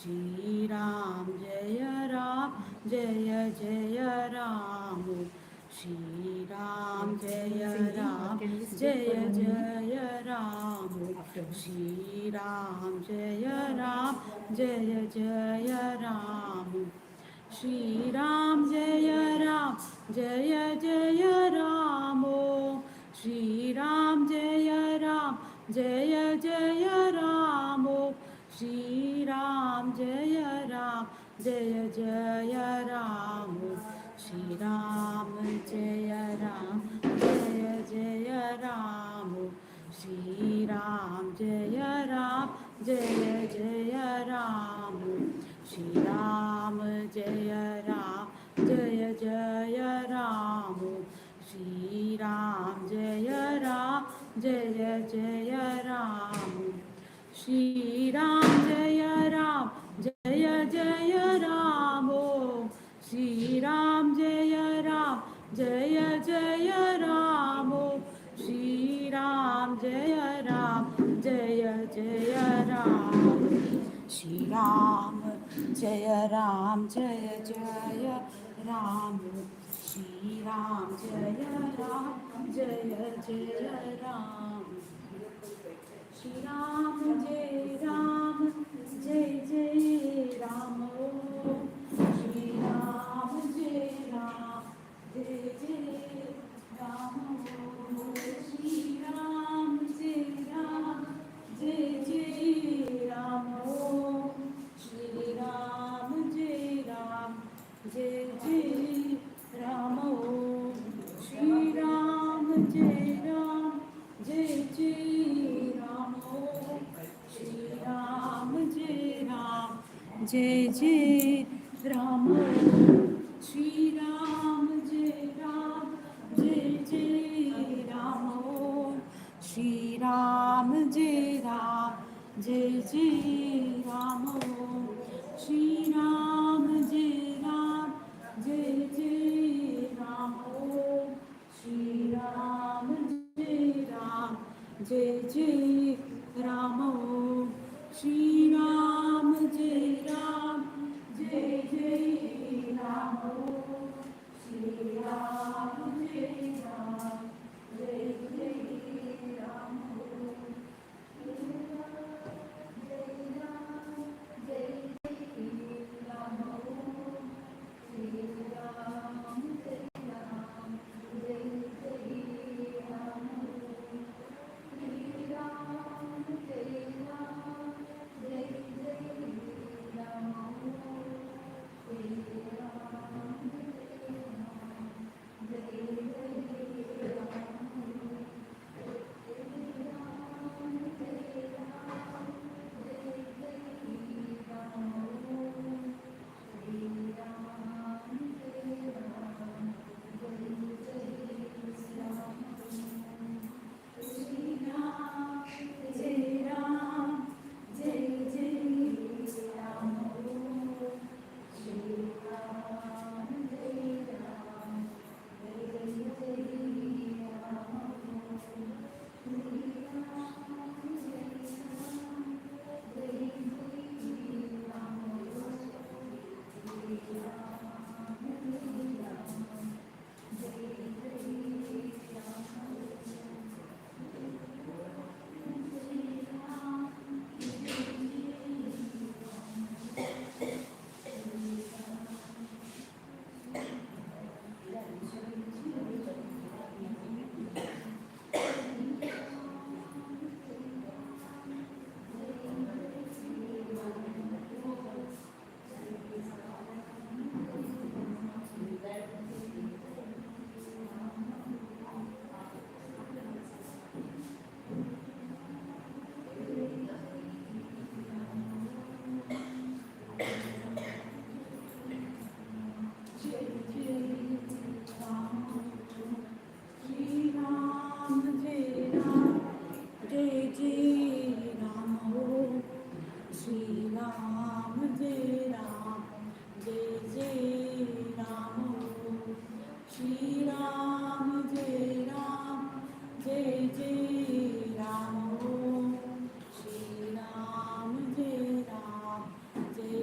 Shri Ram Jaya Ram Jaya Jaya Ram Shri Ram Jaya Ram Jaya Jaya Ram Shri Ram Jaya Ram Jaya Jaya Ram Shri Ram Jaya Ram Jaya Jaya Ram Shri Ram Jaya Ram Jaya Jaya Ram Shri Ram Jaya Ram Jaya Jaya Ram Shri Ram Jaya Ram Jaya Jaya Ram Shri Ram Jaya Ram Jaya Jaya Ram Shri Ram Jaya Ram Jaya Jaya Ram Shri Ram Jaya Ram Jaya Jaya Ram Shri Ram Jaya Ram Jaya Jaya Ram Shri Ram Jaya Ram Jaya Jaya Ram Shri Ram Jaya Ram Jaya Jaya Ram Shri Ram Jaya Ram Jaya Jaya Ram Shri Ram Jaya Ram Jaya Jaya Ram Shri Ram Jai Ram Jai Jai Ram Shri Ram Jai Ram Jai Jai Ram Shri Ram Jai Ram Jai Jai Ram Shri Ram Jai Ram Jai Jai Ram Shri Ram Jai Ram Jai Jai Ram Shri Ram Jai Ram Jai Jai Ram Shri Ram Jai Ram Jai Jai Ram Shri Ram Jai Ram Jai Jai Ram Shri Ram Jai Ram Jai Jai Ram Shri Ram Jai Ram Jai Jai Ram Shri Ram Jai Ram Jai Jai Ram Shri Ram Jai Ram Jai Jai Ram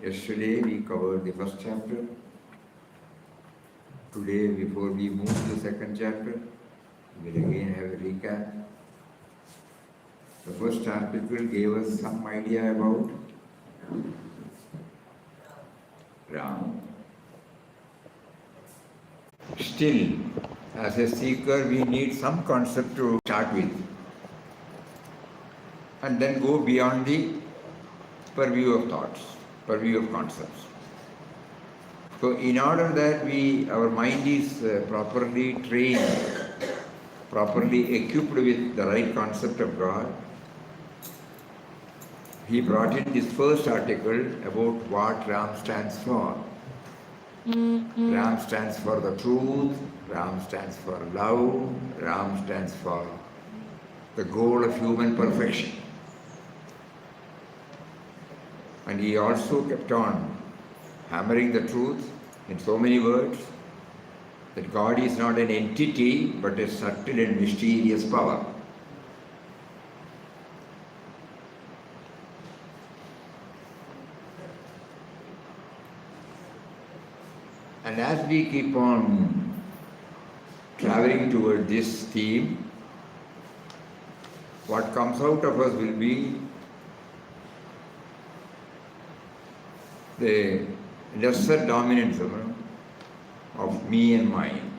Yesterday we covered the first chapter. Today, before we move to the second chapter, we will again have a recap. The first article gave us some idea about Ram. Still, as a seeker, we need some concept to start with and then go beyond the purview of thoughts, purview of concepts. So in order that our mind is properly trained, properly equipped with the right concept of God, he brought in this first article about what Ram stands for. Ram stands for the truth, Ram stands for love, Ram stands for the goal of human perfection. And he also kept on hammering the truth in so many words that God is not an entity but a subtle and mysterious power. And as we keep on traveling toward this theme, what comes out of us will be the lesser dominance of me and mine.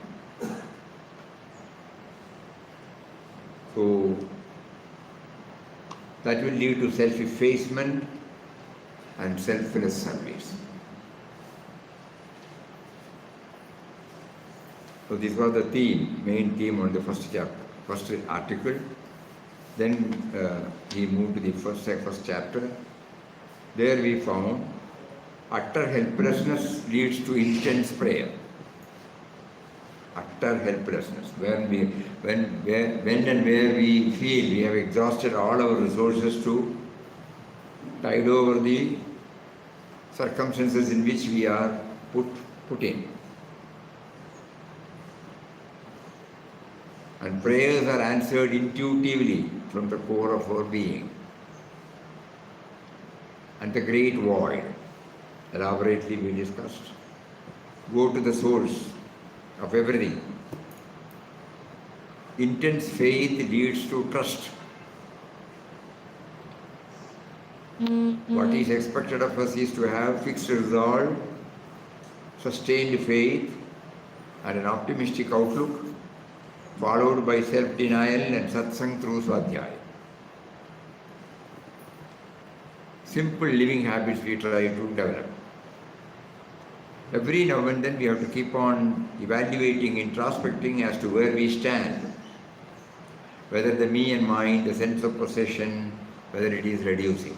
So that will lead to self-effacement and selfless service. So this was the theme, main theme on the first chapter, first article. Then he moved to the first chapter. There we found utter helplessness leads to intense prayer. Utter helplessness. When and where we feel we have exhausted all our resources to tide over the circumstances in which we are put in. And prayers are answered intuitively from the core of our being. And the great void, elaborately we discussed, go to the source of everything. Intense faith leads to trust. What is expected of us is to have fixed resolve, sustained faith, and an optimistic outlook, followed by self-denial and satsang through swadhyaya. Simple living habits we try to develop. Every now and then we have to keep on evaluating, introspecting as to where we stand. Whether the me and mine, the sense of possession, whether it is reducing.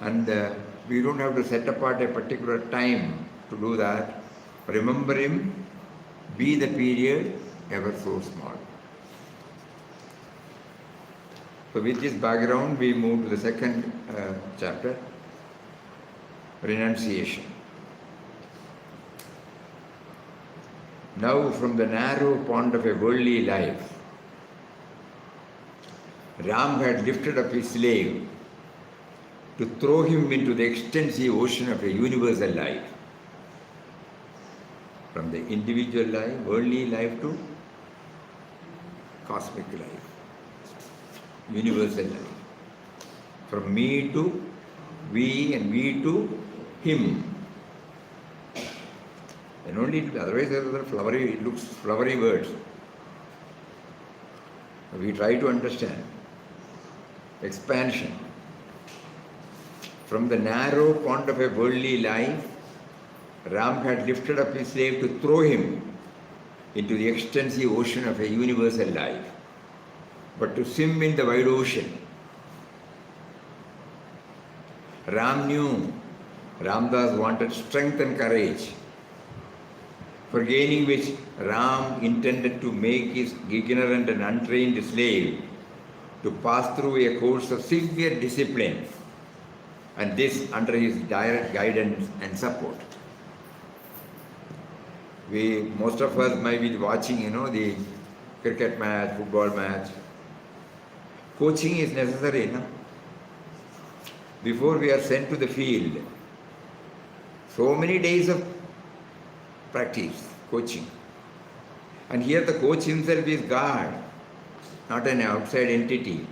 And we don't have to set apart a particular time to do that. Remember him, be the period, ever so small. So with this background, we move to the second chapter, Renunciation. Now from the narrow pond of a worldly life, Ram had lifted up his slave to throw him into the extensive ocean of a universal life. From the individual life, worldly life to cosmic life, universal life. From me to we and we to him. And only otherwise there are flowery, it looks flowery words. We try to understand. Expansion. From the narrow pond of a worldly life, Ram had lifted up his slave to throw him into the extensive ocean of a universal life. But to swim in the wide ocean, Ram knew Ramdas wanted strength and courage, for gaining which Ram intended to make his ignorant and untrained slave to pass through a course of severe discipline, and this under his direct guidance and support. Most of us might be watching, the cricket match, football match. Coaching is necessary, no? Before we are sent to the field, so many days of practice, coaching. And here the coach himself is God, not an outside entity.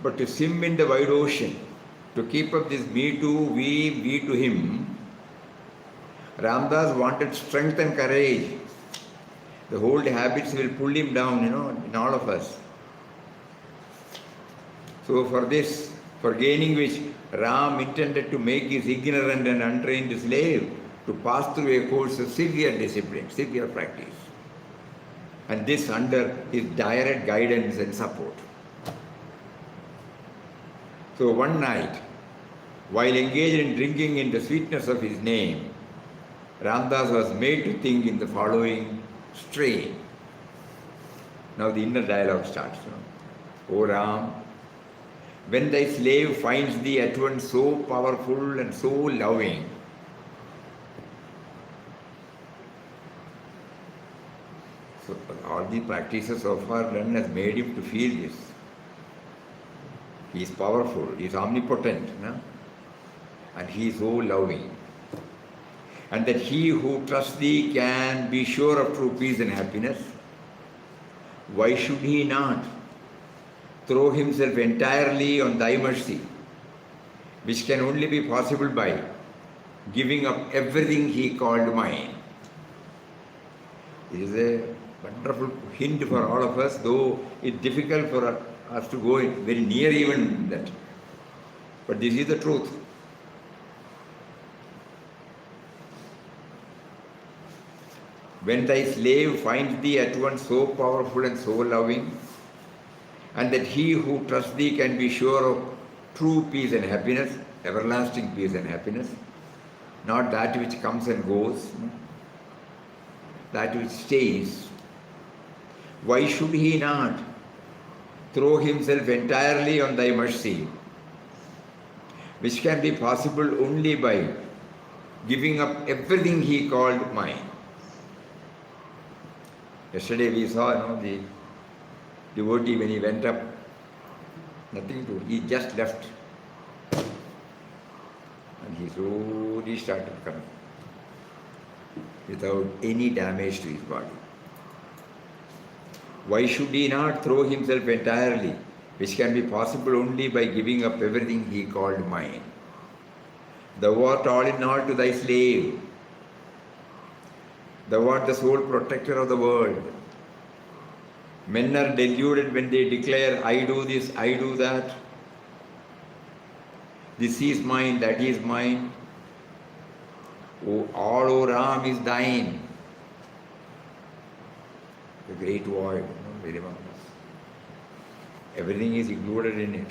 But to swim in the wide ocean, to keep up this me to we to him, Ramdas wanted strength and courage. The old habits will pull him down, in all of us. So for gaining which Ram intended to make his ignorant and untrained slave to pass through a course of severe discipline, severe practice. And this under his direct guidance and support. So one night, while engaged in drinking in the sweetness of his name, Ramdas was made to think in the following strain. Now the inner dialogue starts. O Ram, when thy slave finds thee at once so powerful and so loving, so all the practices so far done has made him to feel this. He is powerful, he is omnipotent, no? And he is so loving. And that he who trusts thee can be sure of true peace and happiness. Why should he not throw himself entirely on thy mercy, which can only be possible by giving up everything he called mine? It is a wonderful hint for all of us, though it's difficult for us to go very near even that. But this is the truth. When thy slave finds thee at once so powerful and so loving, and that he who trusts thee can be sure of true peace and happiness, everlasting peace and happiness, not that which comes and goes, that which stays, why should he not throw himself entirely on thy mercy, which can be possible only by giving up everything he called mine? Yesterday we saw the devotee when he went up, nothing to, he just left. And he slowly started coming without any damage to his body. Why should he not throw himself entirely, which can be possible only by giving up everything he called mine? Thou art all in all to thy slave. Thou art the sole protector of the world. Men are deluded when they declare, I do this, I do that. This is mine, that is mine. All, O Ram, is thine. The great void, very much. Everything is included in it.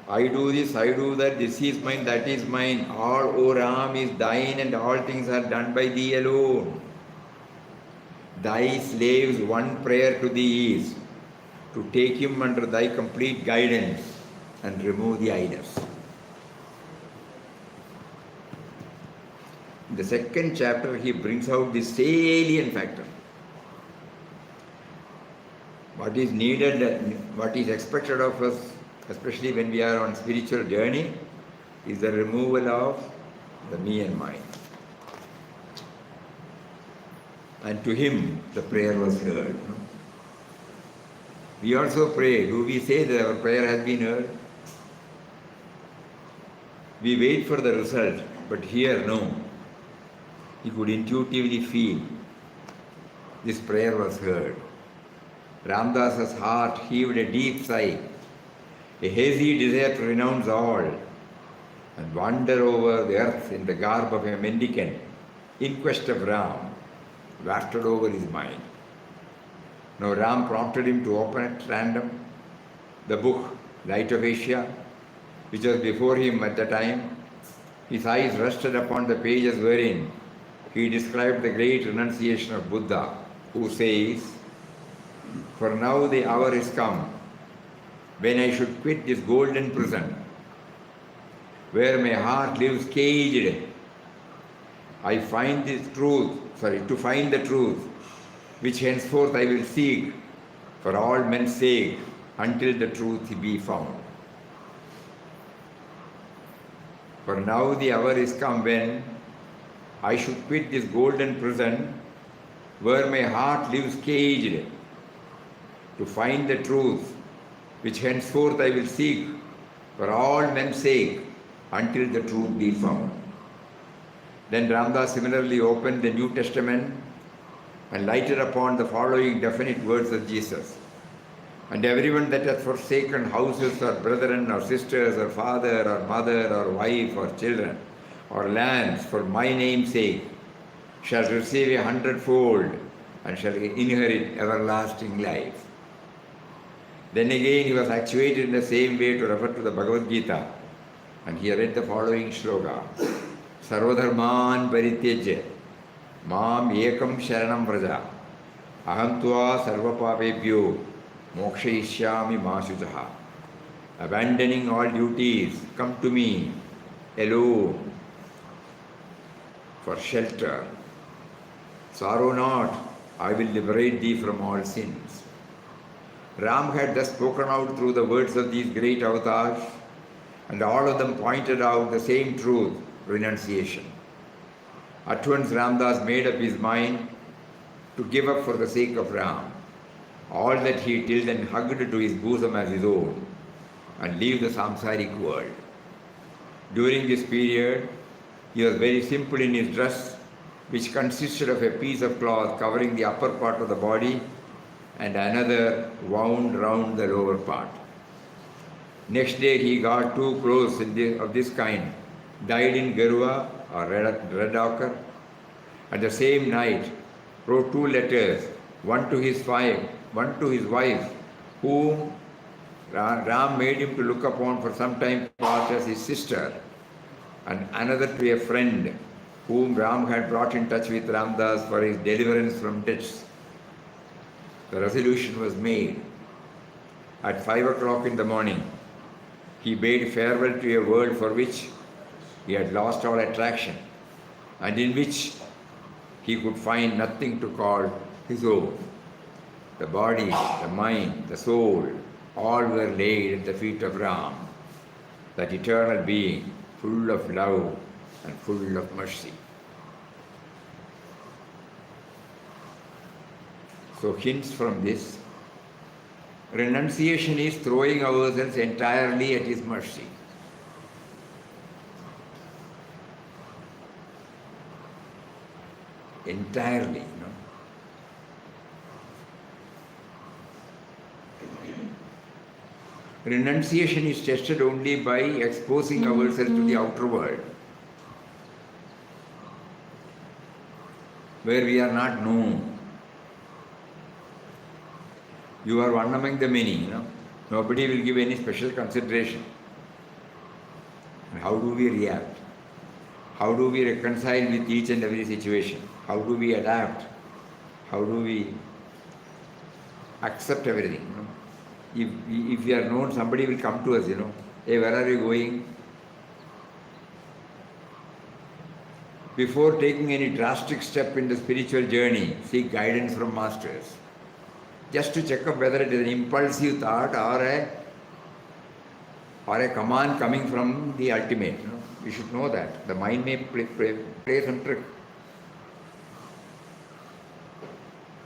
I do this, I do that, this is mine, that is mine. All, O Ram, is thine, and all things are done by thee alone. Thy slave's one prayer to thee is to take him under thy complete guidance and remove the idols. In the second chapter, he brings out the salient factor. What is needed, what is expected of us, especially when we are on spiritual journey, is the removal of the me and mine. And to him, the prayer was heard. We also pray. Do we say that our prayer has been heard? We wait for the result, but here, no. He could intuitively feel this prayer was heard. Ramdas's heart heaved a deep sigh, a hazy desire to renounce all and wander over the earth in the garb of a mendicant in quest of Ram wafted over his mind. Now Ram prompted him to open at random the book Light of Asia, which was before him at the time. His eyes rested upon the pages wherein he described the great renunciation of Buddha, who says, For now the hour is come when I should quit this golden prison, where my heart lives caged. I find this truth, to find the truth, which henceforth I will seek for all men's sake until the truth be found. For now the hour is come when I should quit this golden prison, where my heart lives caged, to find the truth, which henceforth I will seek for all men's sake until the truth be found. Then Ramdas similarly opened the New Testament and lighted upon the following definite words of Jesus. And everyone that hath forsaken houses or brethren or sisters or father or mother or wife or children or lands for my name's sake shall receive 100-fold and shall inherit everlasting life. Then again he was actuated in the same way to refer to the Bhagavad Gita, and he read the following shloka: Sarvadharman parityajya mam ekam sharanam vraja aham tva sarvapapebhyo Mokshayishyami Masujaha. Abandoning all duties, come to me alone for shelter. Sorrow not, I will liberate thee from all sins. Ram had thus spoken out through the words of these great avatars, and all of them pointed out the same truth, renunciation. At once Ramdas made up his mind to give up for the sake of Ram all that he till then hugged to his bosom as his own, and leave the samsaric world. During this period, he was very simple in his dress, which consisted of a piece of cloth covering the upper part of the body and another wound round the lower part. Next day he got 2 clothes of this kind, dyed in garua or red ochre. At the same night, wrote 2 letters, one to his wife, whom Ram made him to look upon for some time past as his sister, and another to a friend whom Ram had brought in touch with Ramdas for his deliverance from debts. The resolution was made. At 5 o'clock in the morning, he bade farewell to a world for which he had lost all attraction, and in which he could find nothing to call his own. The body, the mind, the soul, all were laid at the feet of Ram, that eternal being, full of love and full of mercy. So hints from this, renunciation is throwing ourselves entirely at his mercy. Entirely, Renunciation is tested only by exposing ourselves to the outer world, where we are not known. You are one among the many, Nobody will give any special consideration. And how do we react? How do we reconcile with each and every situation? How do we adapt? How do we accept everything? If we are known, somebody will come to us, Hey, where are you going? Before taking any drastic step in the spiritual journey, seek guidance from masters. Just to check up whether it is an impulsive thought or a command coming from the ultimate. You should know that. The mind may play some trick.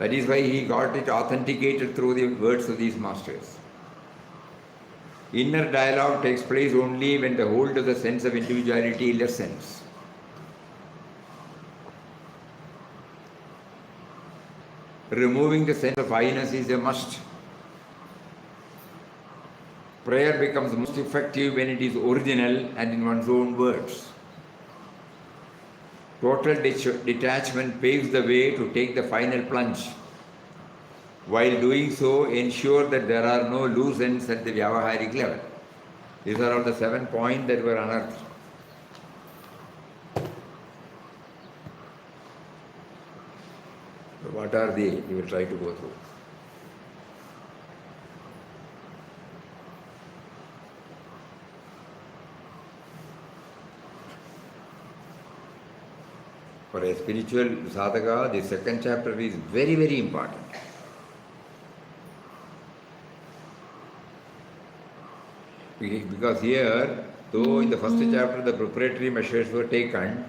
That is why he got it authenticated through the words of these masters. Inner dialogue takes place only when the hold of the sense of individuality lessens. Removing the sense of I-ness is a must. Prayer becomes most effective when it is original and in one's own words. Total detachment paves the way to take the final plunge. While doing so, ensure that there are no loose ends at the Vyavaharic level. These are all the 7 points that were unearthed. So what are they? We will try to go through. For a spiritual sadhaka, the 2nd chapter is very, very important. Because here, though in the 1st chapter the preparatory measures were taken,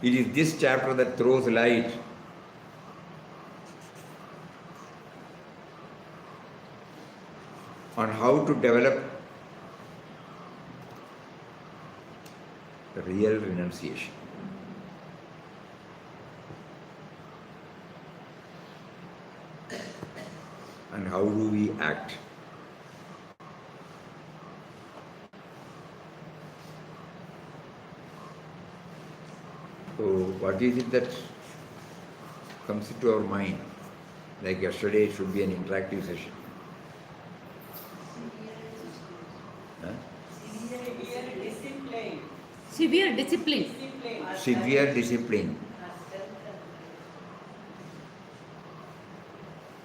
it is this chapter that throws light on how to develop the real renunciation. And how do we act? So what is it that comes into our mind? Like yesterday, it should be an interactive session. Severe discipline. Severe discipline.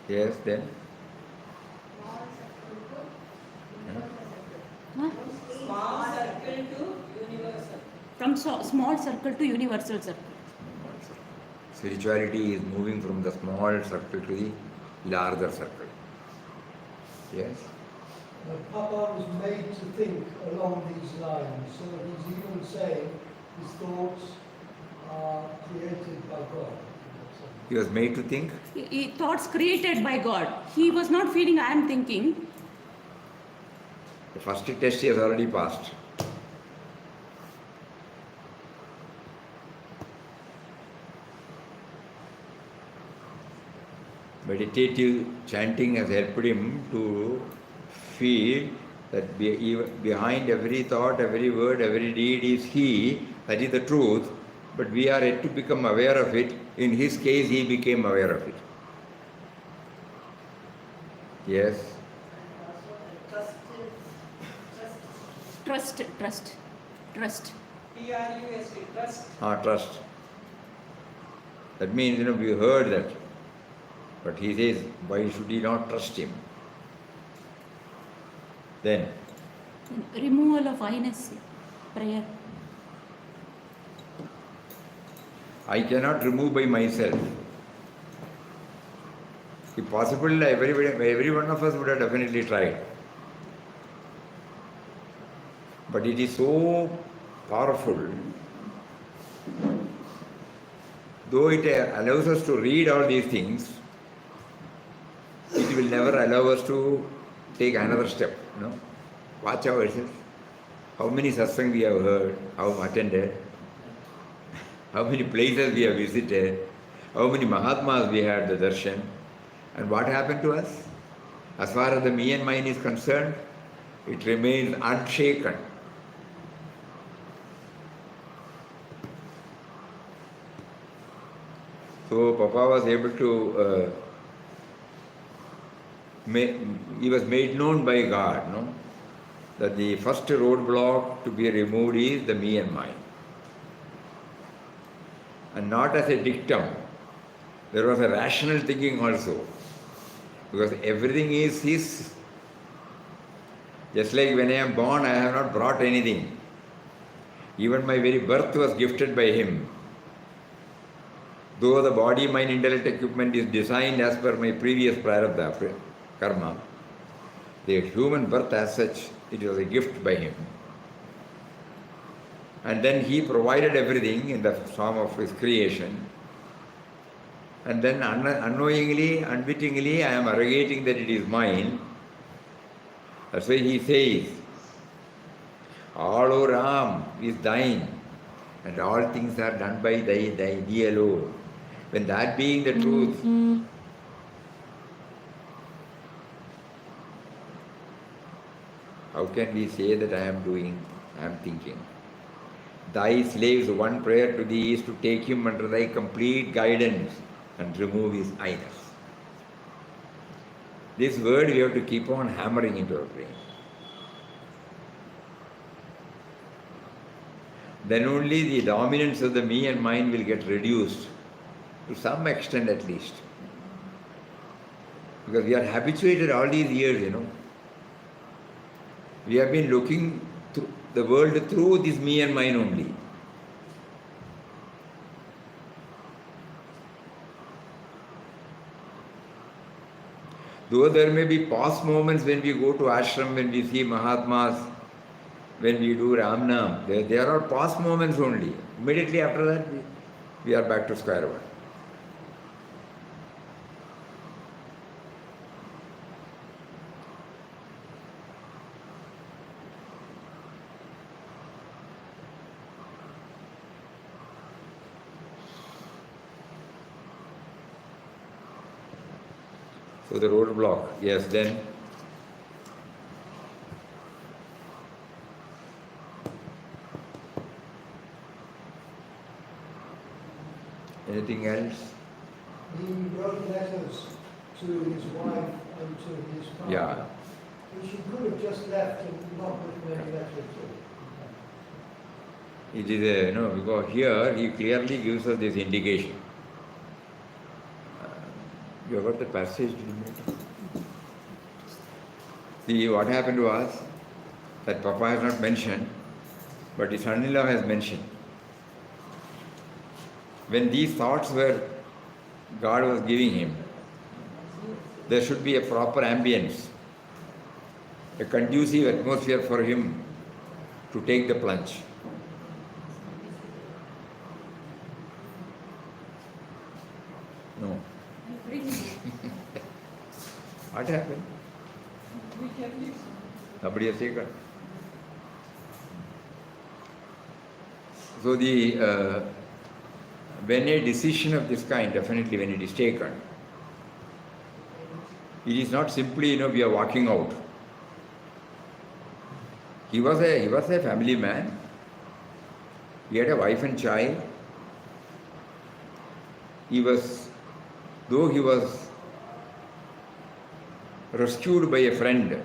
Yes, then? From small circle to universal circle. Spirituality is moving from the small circle to the larger circle. Yes? Papa was made to think along these lines, so that he's even saying his thoughts are created by God. He was made to think? Thoughts created by God. He was not feeling I am thinking. The first test he has already passed. Meditative chanting has helped him to feel that behind every thought, every word, every deed is he, that is the truth, but we are yet to become aware of it. In his case, he became aware of it. Yes? Trust. Trust. Trust. That means, we heard that. But he says, why should he not trust him? Then? Removal of I-ness. Prayer. I cannot remove by myself. If possible, every one of us would have definitely tried. But it is so powerful. Though it allows us to read all these things, it will never allow us to take another step. Watch ourselves. How many satsang we have heard, how attended, how many places we have visited, how many Mahatmas we had the darshan, and what happened to us? As far as the me and mine is concerned, it remains unshaken. So Papa was able to, he was made known by God, that the first roadblock to be removed is the me and mine. And not as a dictum. There was a rational thinking also. Because everything is his. Just like when I am born, I have not brought anything. Even my very birth was gifted by him. Though the body, mind, intellect, equipment is designed as per my previous prarabdha, karma, the human birth as such, it was a gift by him. And then he provided everything in the form of his creation. And then unknowingly, unwittingly, I am arrogating that it is mine. That's why he says, all, O Ram, is thine, and all things are done by thee alone. When that being the truth, how can we say that I am doing, I am thinking? Thy slave's one prayer to thee is to take him under thy complete guidance and remove his I-ness. This word we have to keep on hammering into our brain. Then only the dominance of the me and mine will get reduced, to some extent at least. Because we are habituated all these years, We have been looking through the world through this me and mine only. Though there may be pause moments when we go to ashram, when we see Mahatmas, when we do Ramnam, there are pause moments only. Immediately after that, we are back to square one. So the roadblock, yes, then anything else? He wrote letters to his wife and to his father. Yeah. Which he could have just left and not written any letter to. It is because here he clearly gives us this indication. You have got the passage? See, what happened to us, that Papa has not mentioned, But his son-in-law has mentioned, when these thoughts were God was giving him, there should be a proper ambience, a conducive atmosphere for him to take the plunge. No. What happened? Nobody has taken. So when a decision of this kind, definitely when it is taken, it is not simply, we are walking out. He was a family man. He had a wife and child. Though he was rescued by a friend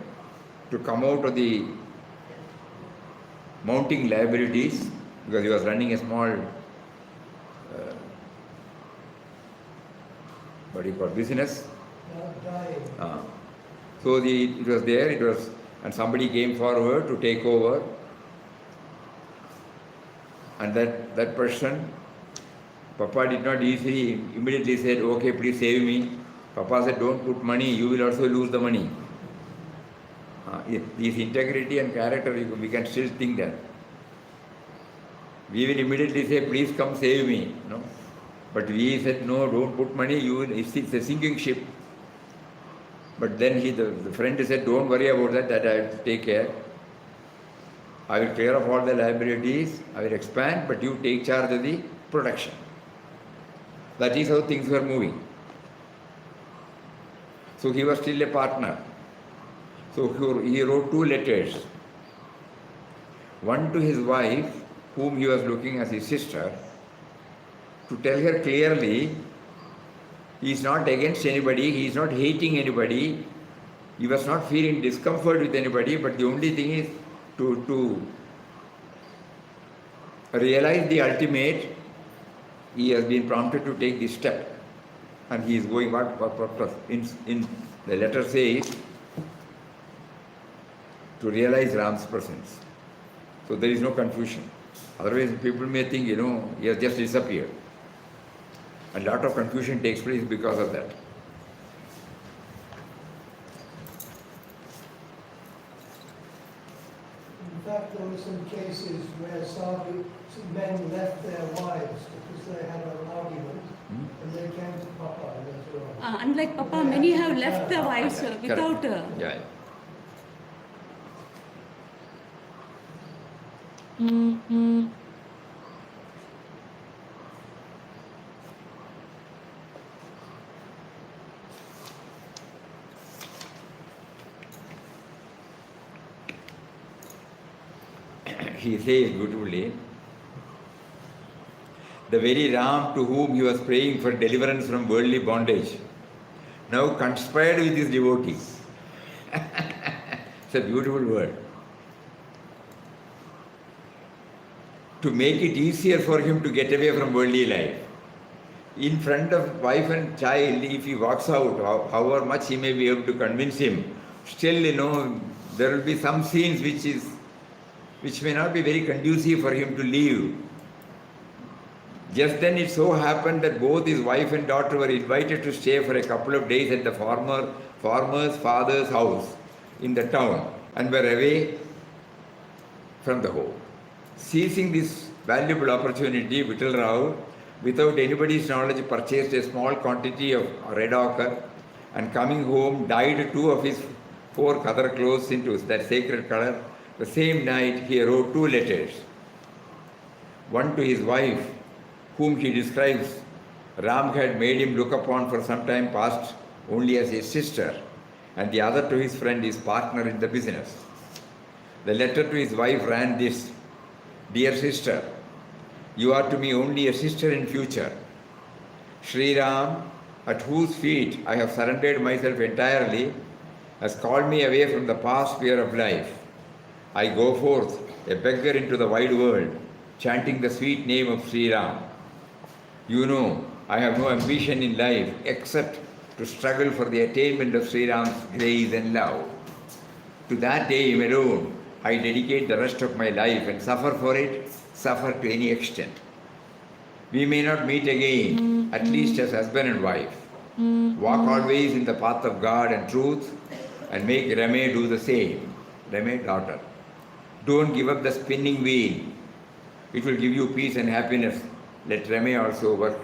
to come out of the mounting liabilities, because he was running a small business. So it was there, and somebody came forward to take over, and that person, Papa did not immediately said, okay, please save me. Papa said, don't put money, you will also lose the money. His integrity and character, we can still think that. We will immediately say, please come save me. No? But we said, no, don't put money, it's a sinking ship. But then the friend said, don't worry about that I have to take care. I will clear off all the liabilities, I will expand, but you take charge of the production. That is how things were moving. So he was still a partner. So he wrote 2 letters. One to his wife, whom he was looking as his sister, to tell her clearly, he is not against anybody, he is not hating anybody, he was not feeling discomfort with anybody, but the only thing is to realize the ultimate. He has been prompted to take this step, and he is going what in the letter says, to realize Ram's presence. So there is no confusion. Otherwise people may think, he has just disappeared. And a lot of confusion takes place because of that. In fact, there were some cases where some men left their wives because they had an argument, and they came to Papa later on. Unlike Papa, many have left their wives without... Yeah. He says beautifully, the very Ram to whom he was praying for deliverance from worldly bondage now conspired with his devotees. It's a beautiful word. To make it easier for him to get away from worldly life. In front of wife and child, if he walks out, however much he may be able to convince him, still, there will be some scenes which may not be very conducive for him to leave. Just then it so happened that both his wife and daughter were invited to stay for a couple of days at the farmer's father's house in the town, and were away from the home. Seizing this valuable opportunity, Vittal Rao, without anybody's knowledge, purchased a small quantity of red ochre, and coming home dyed 2 of his 4 other clothes into that sacred color. The same night he wrote 2 letters. One to his wife, whom he describes Ram had made him look upon for some time past only as a sister, and the other to his friend, his partner in the business. The letter to his wife ran this: Dear sister, you are to me only a sister in future. Sri Ram, at whose feet I have surrendered myself entirely, has called me away from the past fear of life. I go forth, a beggar into the wide world, chanting the sweet name of Sri Ram. You know, I have no ambition in life except to struggle for the attainment of Sri Ram's grace and love. To that aim alone, I dedicate the rest of my life and suffer for it, suffer to any extent. We may not meet again, at least as husband and wife. Walk always in the path of God and truth and make Rame do the same. Rame, daughter. Don't give up the spinning wheel. It will give you peace and happiness. Let Rame also work.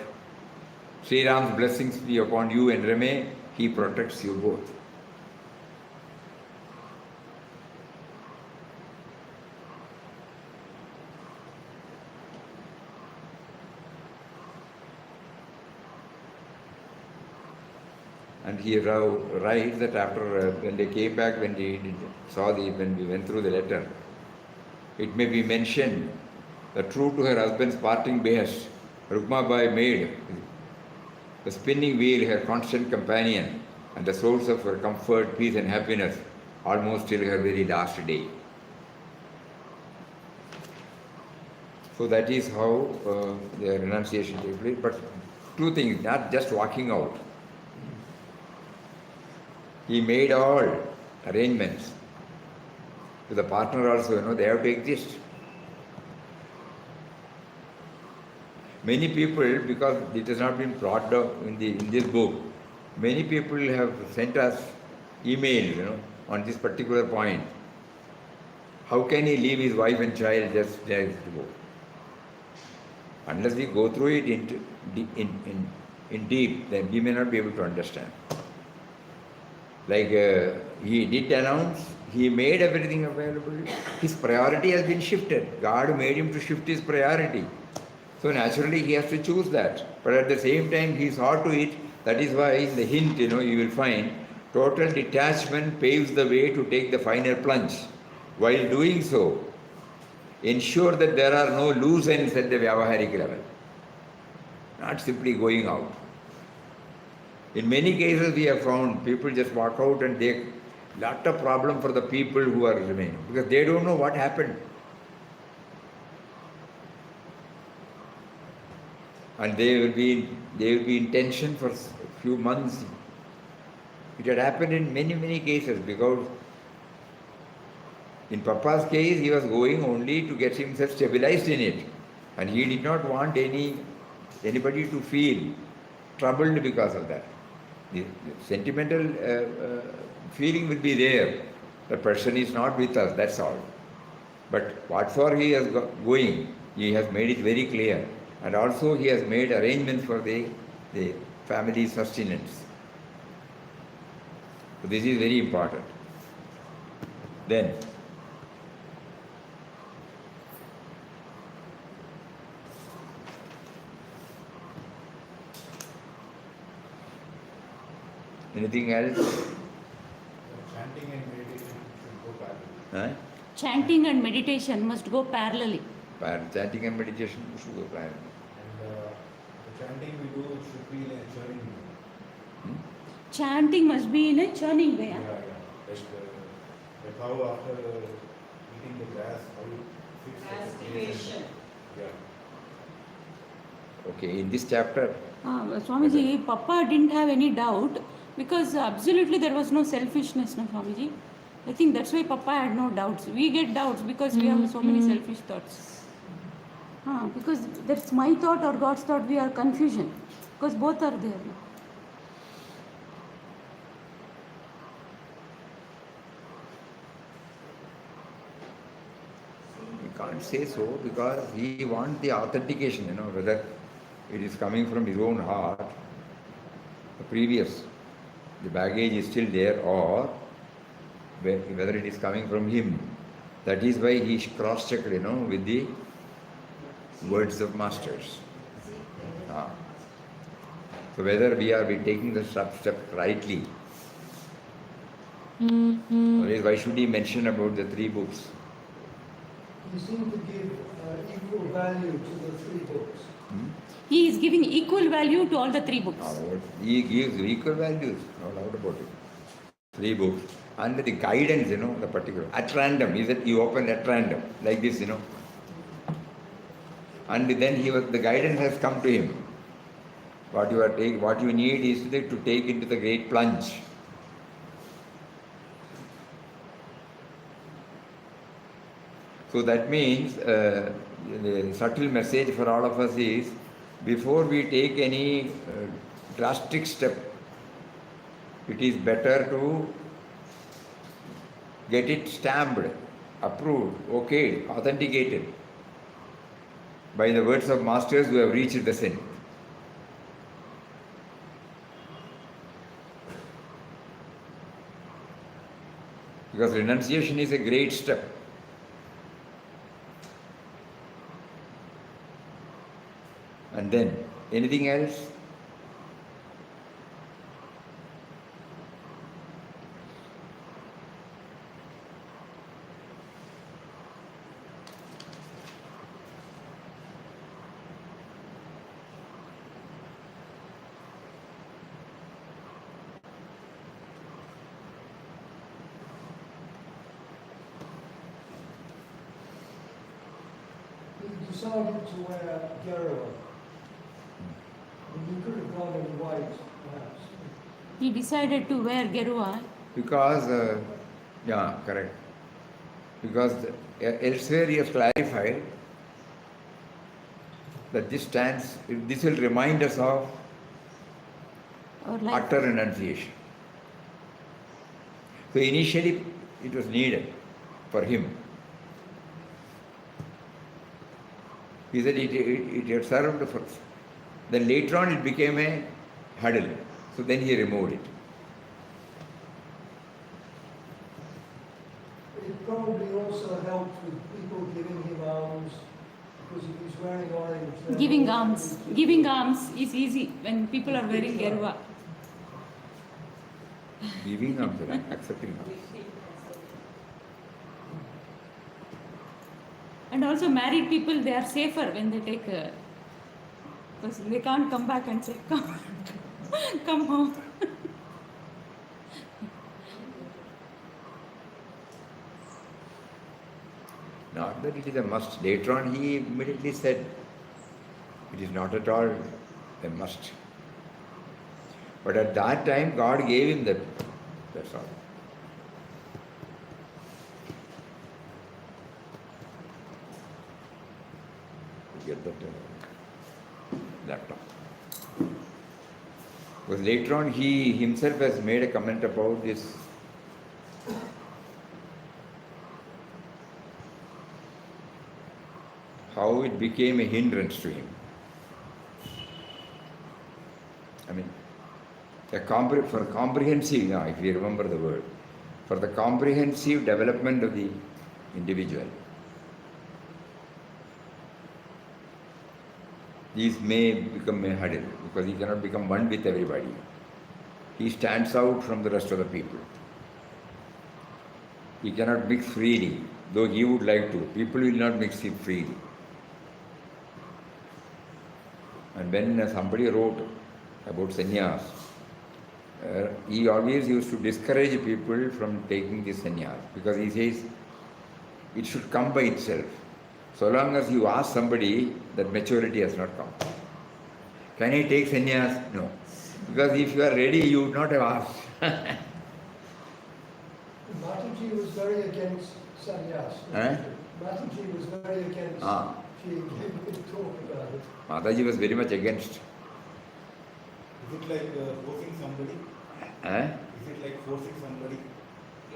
Sri Ram's blessings be upon you and Rame. He protects you both. And he writes that after when they came back, when we went through the letter, it may be mentioned that true to her husband's parting behest, Rukmabai made the spinning wheel her constant companion and the source of her comfort, peace and happiness almost till her very last day. So that is how the renunciation takes place. But two things, not just walking out. He made all arrangements. To the partner also, they have to exist. Many people, because it has not been brought down in this book, many people have sent us email, on this particular point. How can he leave his wife and child just to go? Unless we go through it in deep, then we may not be able to understand. Like he did announce, he made everything available. His priority has been shifted. God made him to shift his priority. So naturally he has to choose that. But at the same time he saw to it. That is why in the hint, you will find total detachment paves the way to take the final plunge. While doing so, ensure that there are no loose ends at the Vyavaharik level. Not simply going out. In many cases we have found people just walk out and they lot of problem for the people who are remaining because they don't know what happened. And they will be in tension for a few months. It had happened in many cases because in Papa's case he was going only to get himself stabilized in it, and he did not want anybody to feel troubled because of that. The sentimental feeling will be there. The person is not with us, that's all. But what for he is going, he has made it very clear. And also he has made arrangements for the family sustenance. So this is very important. Then, anything else? Chanting and meditation should go parallel. Huh? Chanting and meditation must go parallelly. Chanting and meditation should go parallel. And the chanting we do should be in a churning way. Chanting must be in a churning way. Yeah. Like how after eating the grass, how you fix the Aspiration. Yeah. Okay, in this chapter, Swamiji, Papa didn't have any doubt because absolutely there was no selfishness, no Swamiji. I think that's why Papa had no doubts. We get doubts because we have so many selfish thoughts. Because that's my thought or God's thought, we are confusion. Because both are there. we can't say so because he wants the authentication, whether it is coming from his own heart, the baggage is still there, or whether it is coming from him. That is why he cross-checked, with the words of masters. So whether we are taking the step rightly. Otherwise, why should he mention about the 3 books? You seem to give equal value to the 3 books. He is giving equal value to all the 3 books. He gives equal values, no doubt about it. 3 books. And the guidance, the particular, at random, is that you open at random, like this, And then the guidance has come to him. What you need is to take into the great plunge. So that means the subtle message for all of us is, before we take any drastic step, it is better to get it stamped, approved, okayed, authenticated by the words of masters who have reached the zenith. Because renunciation is a great step. And then, anything else? He decided to wear Gerawa. And he could have gone in white, perhaps. He decided to wear Gerua Because, yeah, correct. Because elsewhere he has clarified that this will remind us of or like utter renunciation. So initially it was needed for him. He said it had served for. Then later on it became a hurdle. So then he removed it. It probably also helped with people giving him alms, because if he's wearing orange. then giving all alms. people- Giving alms is easy when people are wearing Gerua. Giving alms, accepting alms. And also married people, they are safer when they take because they can't come back and say, come home. Not that it is a must. Later on he immediately said it is not at all a must. But at that time God gave him that. That's all. Get that laptop. Because later on he himself has made a comment about this. How it became a hindrance to him. I mean, for comprehensive, if you remember the word, for the comprehensive development of the individual, these may become a hurdle because he cannot become one with everybody. He stands out from the rest of the people. He cannot mix freely, though he would like to. People will not mix him freely. And when somebody wrote about sannyas, he always used to discourage people from taking this sannyas because he says it should come by itself. So long as you ask somebody, that maturity has not come. Can I take sannyas? No. Because if you are ready, you would not have asked. Mataji was very against sannyas. Mataji was very against. She gave a big talk about it. Mataji was very much against. Is it like forcing somebody? Is it like forcing somebody?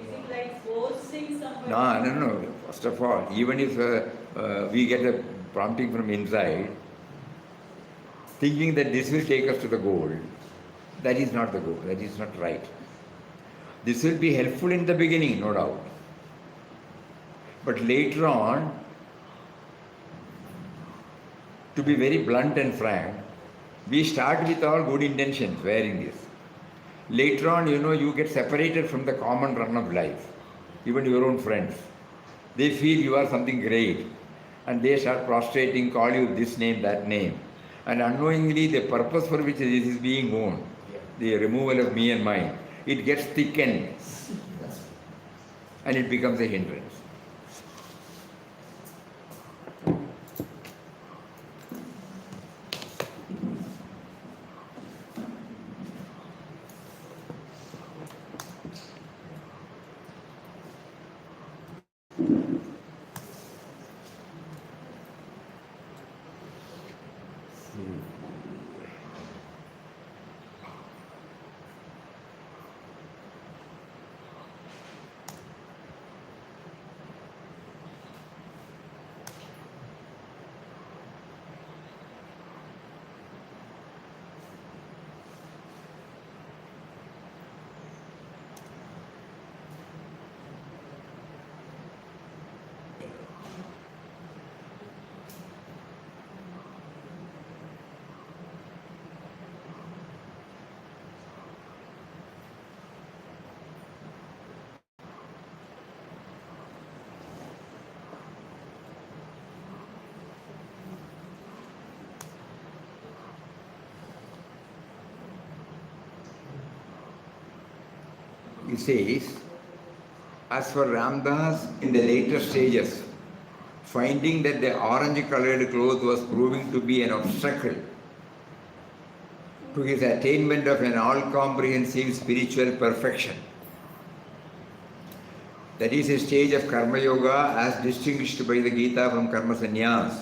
Is it like forcing somebody? No. First of all, even if we get a prompting from inside, thinking that this will take us to the goal, that is not the goal, that is not right. This will be helpful in the beginning, no doubt. But later on, to be very blunt and frank, we start with all good intentions wearing this. Later on, you get separated from the common run of life, even your own friends. They feel you are something great and they start prostrating, call you this name, that name. And unknowingly, the purpose for which this is being known, the removal of me and mine, it gets thickened and it becomes a hindrance. He says, as for Ramdas in the later stages, finding that the orange-colored cloth was proving to be an obstacle to his attainment of an all-comprehensive spiritual perfection. That is a stage of Karma Yoga as distinguished by the Gita from Karma Sannyas.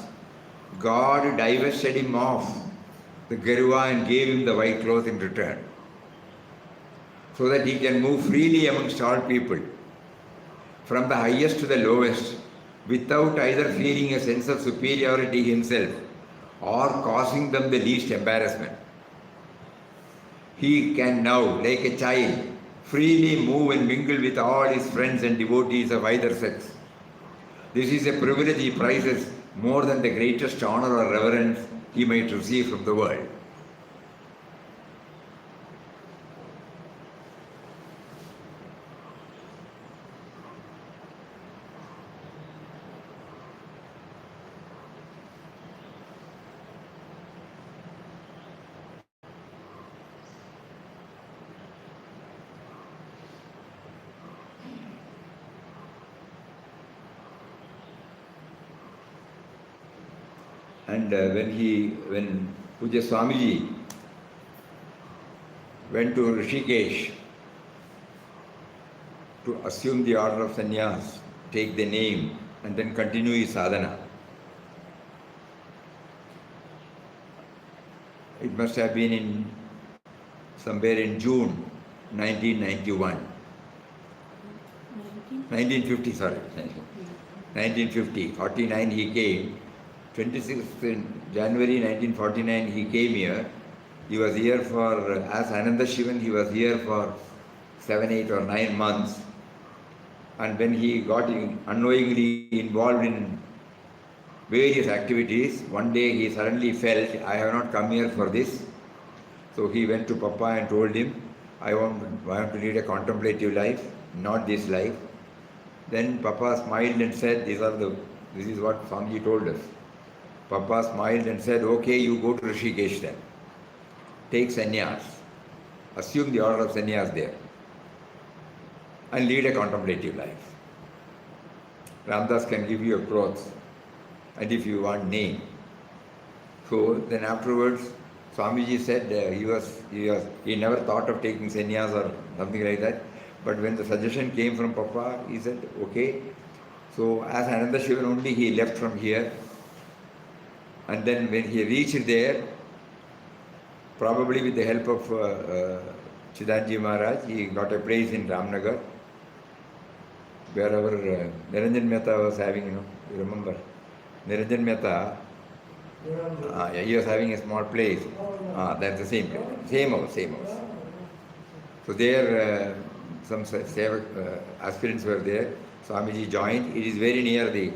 God divested him of the Garuva and gave him the white cloth in return, so that he can move freely amongst all people, from the highest to the lowest, without either feeling a sense of superiority himself or causing them the least embarrassment. He can now, like a child, freely move and mingle with all his friends and devotees of either sex. This is a privilege he prizes more than the greatest honor or reverence he might receive from the world. And when Puja Swamiji went to Rishikesh to assume the order of sannyas, take the name and then continue his sadhana, it must have been somewhere in June 1991. 1950, sorry. 1950, 49 he came. 26th January 1949 he came here. He was here for, as Anandashram, he was here for 7, 8 or 9 months. And when he got unknowingly involved in various activities, one day he suddenly felt, I have not come here for this. So he went to Papa and told him, I want to lead a contemplative life, not this life. Then Papa smiled and said, this is what Swamiji told us. Papa smiled and said, okay, you go to Rishikesh then. Take sannyas. Assume the order of sannyas there. And lead a contemplative life. Ramdas can give you a cloth. And if you want name. So then afterwards, Swamiji said he never thought of taking sannyas or something like that. But when the suggestion came from Papa, he said, okay. So as Anandashram only, he left from here. And then when he reached there, probably with the help of Chidanji Maharaj, he got a place in Ramnagar, wherever Niranjan Mehta was having, you remember? Niranjan Mehta, he was having a small place. That's the same place. Same house. So there, some aspirants were there. Swamiji joined. It is very near the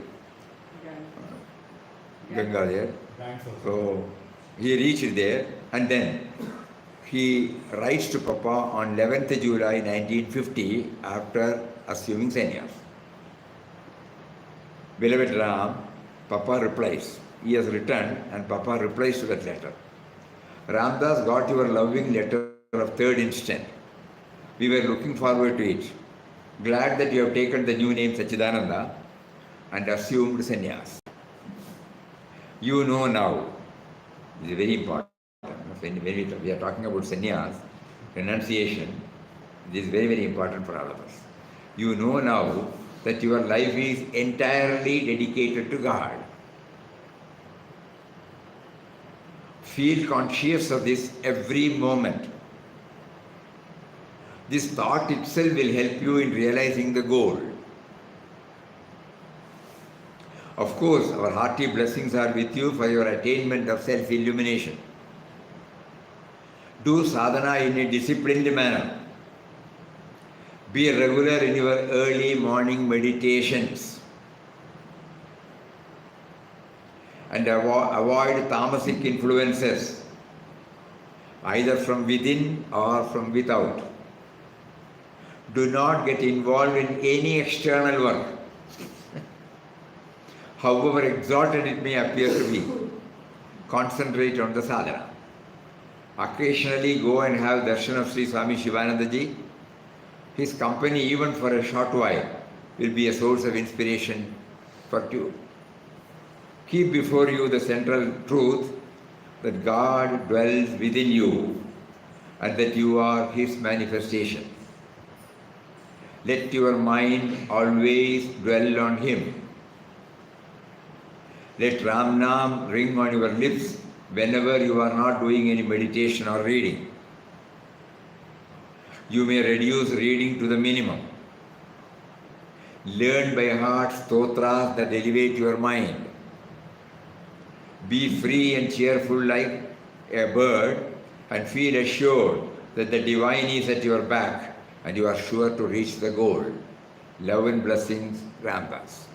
Ganga there. So he reached there and then he writes to Papa on 11th July 1950 after assuming sannyas. Beloved Ram, Papa replies. He has written and Papa replies to that letter. Ramdas got your loving letter of 3rd instant. We were looking forward to it. Glad that you have taken the new name Sachidananda and assumed sannyas. You know now, this is very important. When we are talking about sannyas, renunciation, this is very, very important for all of us. You know now that your life is entirely dedicated to God. Feel conscious of this every moment. This thought itself will help you in realizing the goal. Of course, our hearty blessings are with you for your attainment of self-illumination. Do sadhana in a disciplined manner. Be regular in your early morning meditations. And avoid tamasic influences, either from within or from without. Do not get involved in any external work, however exalted it may appear to be. Concentrate on the sadhana. Occasionally go and have darshan of Sri Swami Shivanandaji. His company, even for a short while, will be a source of inspiration for you. Keep before you the central truth that God dwells within you and that you are His manifestation. Let your mind always dwell on Him. Let Ram Nam ring on your lips whenever you are not doing any meditation or reading. You may reduce reading to the minimum. Learn by heart stotras that elevate your mind. Be free and cheerful like a bird and feel assured that the divine is at your back and you are sure to reach the goal. Love and blessings, Ramdas.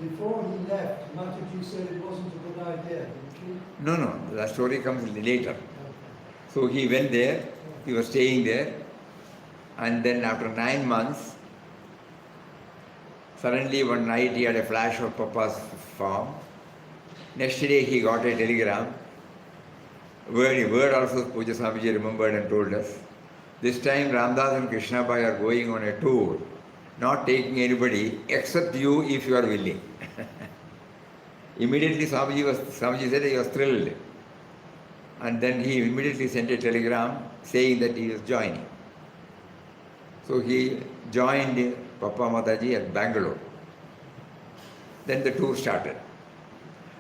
Before he left, Mataji said it wasn't a good idea, didn't he? No, the story comes later. Okay. So he went there, he was staying there, and then after 9 months, suddenly one night he had a flash of Papa's form. Next day he got a telegram. Word also Puja Swamiji remembered and told us. This time Ramdas and Krishna Bhai are going on a tour, not taking anybody except you if you are willing. Immediately Swamiji said he was thrilled. And then he immediately sent a telegram saying that he was joining. So he joined Papa Mataji at Bangalore. Then the tour started.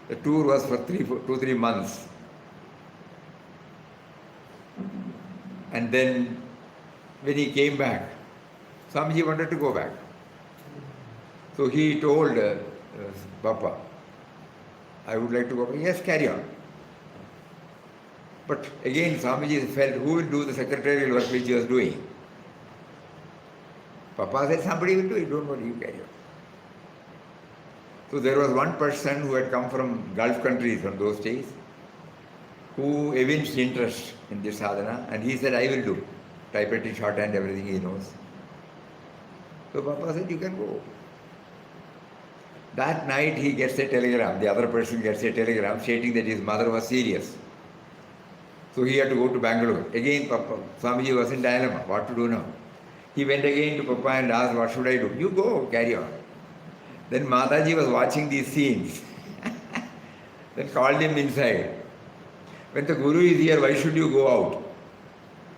The tour was for 2-3 months. And then when he came back, Swamiji wanted to go back. So he told Papa, I would like to go back. Yes, carry on. But again, Swamiji felt, who will do the secretarial work which he was doing? Papa said, somebody will do it, don't worry, you carry on. So there was one person who had come from Gulf countries from those days, who evinced interest in this sadhana, and he said, I will do. Typewriting, shorthand, everything he knows. So Papa said, you can go. That night he gets a telegram, the other person gets a telegram stating that his mother was serious. So he had to go to Bangalore. Again, Papa, Swamiji was in dilemma, what to do now? He went again to Papa and asked, what should I do? You go, carry on. Then Mataji was watching these scenes. Then called him inside. When the Guru is here, why should you go out?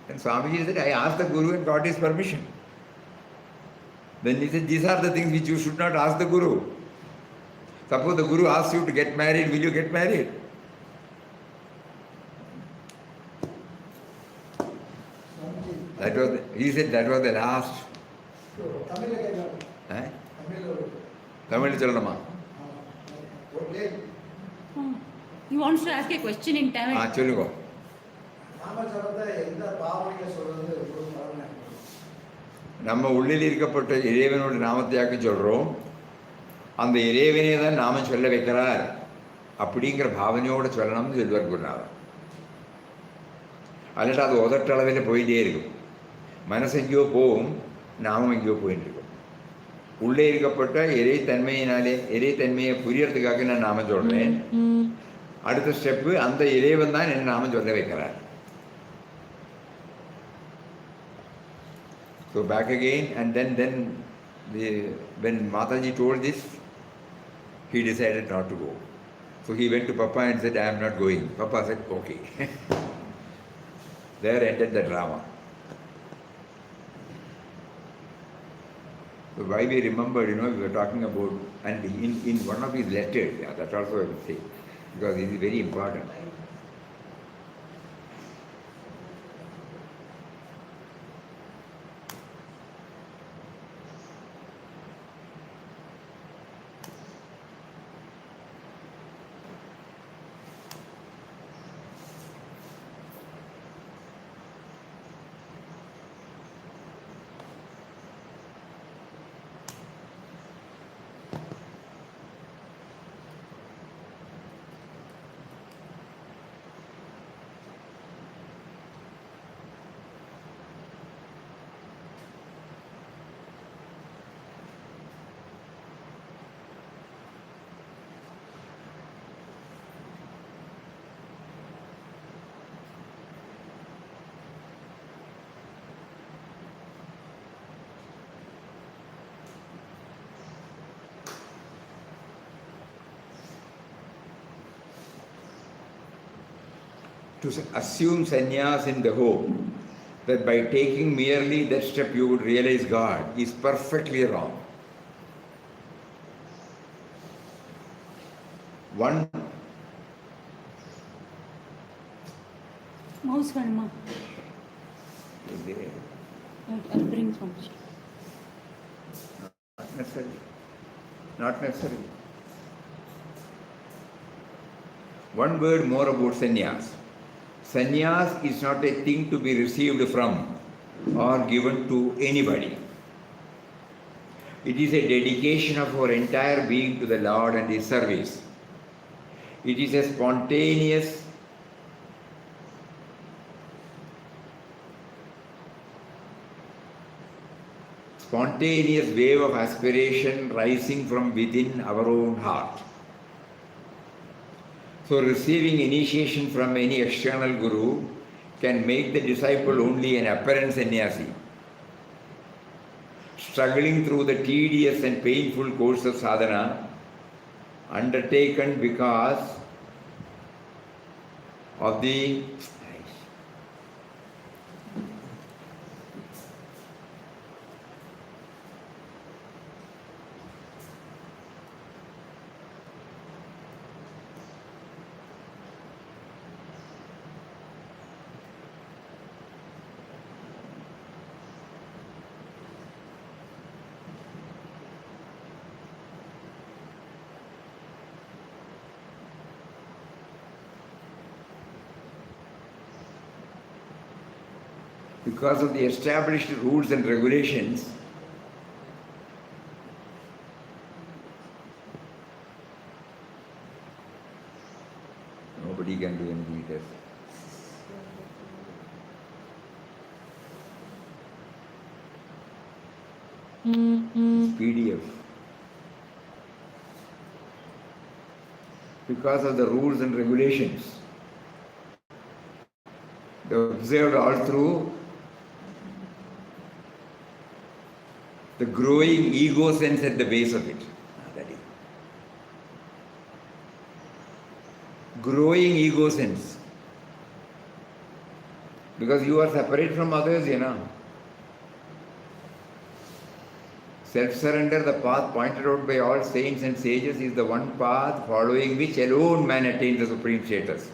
And Swamiji said, I asked the Guru and got his permission. Then he said, these are the things which you should not ask the Guru. Suppose the Guru asks you to get married, will you get married? He said that was the last. Tamil Chalanama. He wants to ask a question in Tamil. Cholugo. நம்ம உள்ளில் இருக்கப்பட்ட இறைவனோட நாமத்தையாக்க சொல்கிறோம். அந்த இறைவனே தான் நாம சொல்ல வைக்கிறார் அப்படிங்கிற பாவனையோடு சொல்லணும்னு சொல்லுவார் குருநாதர். அல்லாட்ட அது உதட்டளவில் போயிட்டே இருக்கும். மனசு எங்கேயோ போகும், நாமம் எங்கேயோ போயிட்டு இருக்கும். உள்ளே இருக்கப்பட்ட இறைத்தன்மையை புரியறதுக்காக நான் நாமம் சொல்கிறேன். அடுத்த ஸ்டெப்பு, அந்த இறைவன் தான் என்ன நாமம் சொல்ல வைக்கிறார். So back again, and then when Mataji told this, he decided not to go. So he went to Papa and said, I am not going. Papa said, okay. There ended the drama. So why we remembered, we were talking about, and in one of his letters, that also I will say, because it is very important. To assume sannyas in the hope that by taking merely that step you would realize God is perfectly wrong. One Mouse Vanma. I'll bring some. Not necessarily. Not necessarily. One word more about sannyas. Sannyas is not a thing to be received from or given to anybody. It is a dedication of our entire being to the Lord and His service. It is a spontaneous wave of aspiration rising from within our own heart. So receiving initiation from any external guru can make the disciple only an apparent sannyasi, struggling through the tedious and painful course of sadhana undertaken because of the established rules and regulations. Nobody can do anything with us. It's PDF. Because of the rules and regulations, they are observed all through the growing ego sense at the base of it. That is. Growing ego sense. Because you are separate from others, Self-surrender, the path pointed out by all saints and sages, is the one path following which alone man attains the supreme status.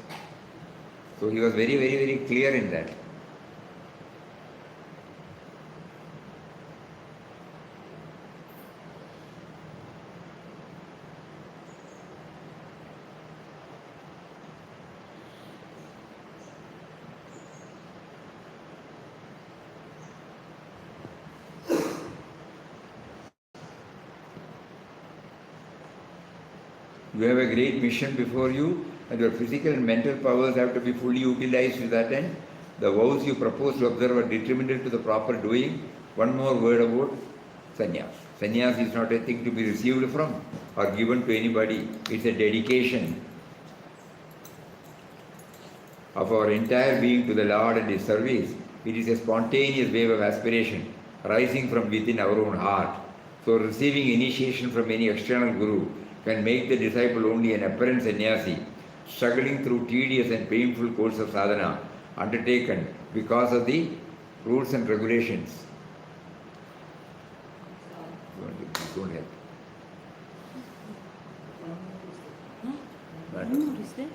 So he was very, very, very clear in that. You have a great mission before you, and your physical and mental powers have to be fully utilized to that end. The vows you propose to observe are detrimental to the proper doing. One more word about sannyas. Sannyas is not a thing to be received from or given to anybody. It's a dedication of our entire being to the Lord and His service. It is a spontaneous wave of aspiration rising from within our own heart. So receiving initiation from any external guru can make the disciple only an apparent sannyasi, struggling through tedious and painful course of sadhana undertaken because of the rules and regulations. won't help. One more is there?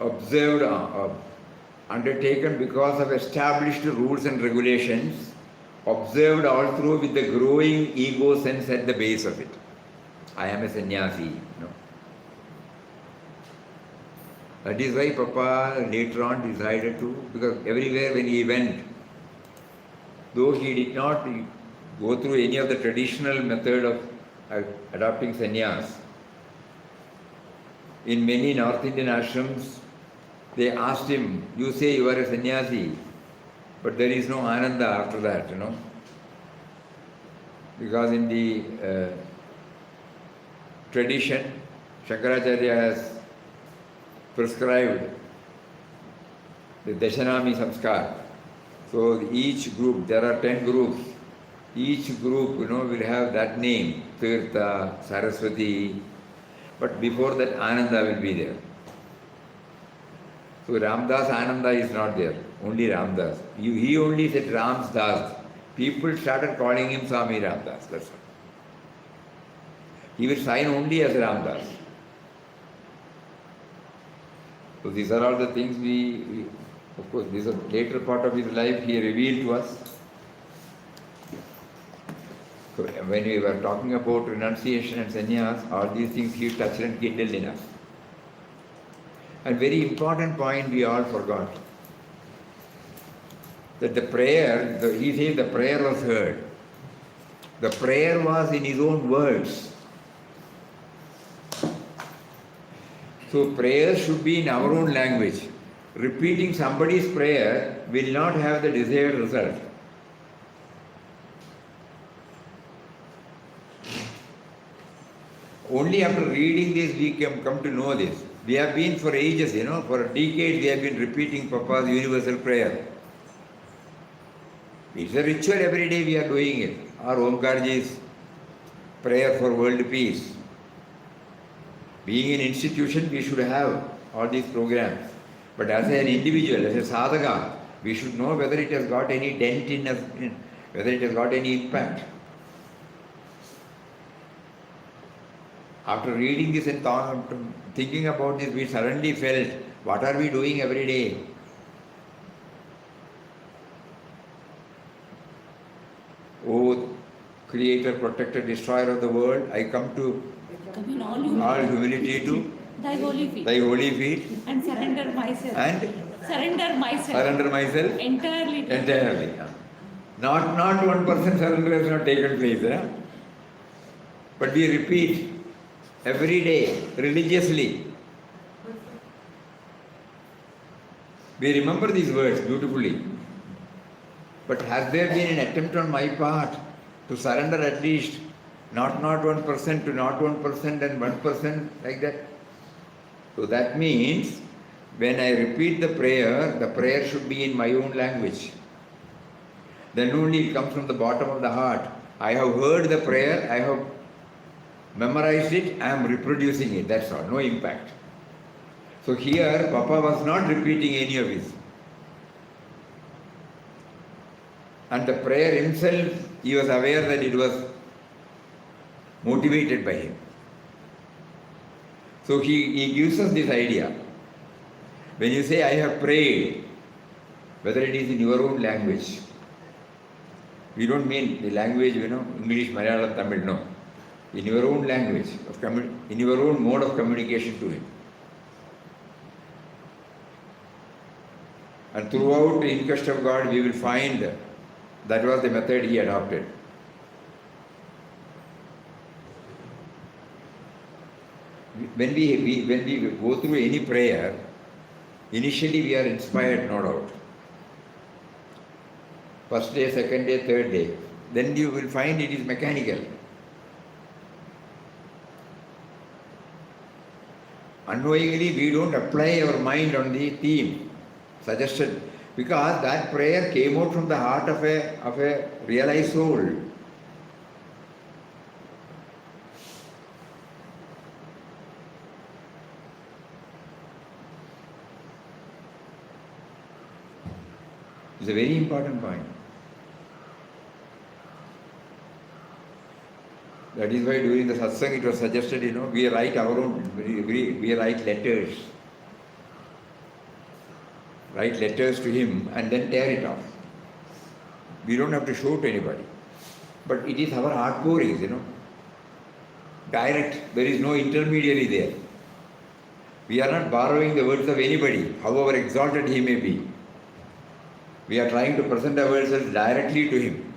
Observed, undertaken because of established rules and regulations, observed all through with the growing ego sense at the base of it. I am a sannyasi. No. That is why Papa later on decided to, because everywhere when he went, though he did not go through any of the traditional method of adopting sannyas, in many North Indian ashrams, they asked him, you say you are a sannyasi, but there is no ananda after that, Because in the tradition, Shankaracharya has prescribed the Dashanami Samskar. So each group, there are 10 groups, each group, will have that name, Tirtha, Saraswati, but before that Ananda will be there. So Ramdas Ananda is not there, only Ramdas. He only said Ram's Das. People started calling him Swami Ramdas, that's all. He will sign only as Ramdas. So these are all the things we of course, this is a later part of his life he revealed to us. So when we were talking about renunciation and sannyas, all these things he touched and kindled in us. And very important point we all forgot. That the prayer, he says the prayer was heard. The prayer was in his own words. So prayer should be in our own language. Repeating somebody's prayer will not have the desired result. Only after reading this we can come to know this. We have been for ages, for decades we have been repeating Papa's universal prayer. It's a ritual, every day we are doing it. Our Omkarji's prayer for world peace. Being an institution, we should have all these programs. But as an individual, as a sadhaka, we should know whether it has got any dent in us, whether it has got any impact. After reading this and thinking about this, we suddenly felt, what are we doing every day? O Creator, Protector, Destroyer of the world, I come to Come in all humility to Thy holy feet. Thy holy feet And surrender myself. and Surrender myself. surrender myself Entirely. to entirely. Not 1% surrender has not taken place. But we repeat every day, religiously. We remember these words beautifully. But has there been an attempt on my part to surrender at least not 1% to not 1% and 1% like that? So that means when I repeat the prayer should be in my own language. Then only it comes from the bottom of the heart. I have heard the prayer, I have memorized it, I am reproducing it, that's all, no impact. So here Papa was not repeating any of this. And the prayer himself, he was aware that it was motivated by him. So he gives us this idea. When you say, I have prayed, whether it is in your own language, we don't mean the language, English, Malayalam, Tamil, no. In your own language, in your own mode of communication to him. And throughout the inquest of God, we will find that was the method he adopted. When we go through any prayer, initially we are inspired, no doubt. First day, second day, third day. Then you will find it is mechanical. Unknowingly, we don't apply our mind on the theme suggested. Because that prayer came out from the heart of a realized soul. It's a very important point. That is why during the satsang it was suggested, we write our own, we write letters. Write letters to him and then tear it off. We don't have to show to anybody. But it is our outpourings, direct. There is no intermediary there. We are not borrowing the words of anybody, however exalted he may be. We are trying to present ourselves directly to him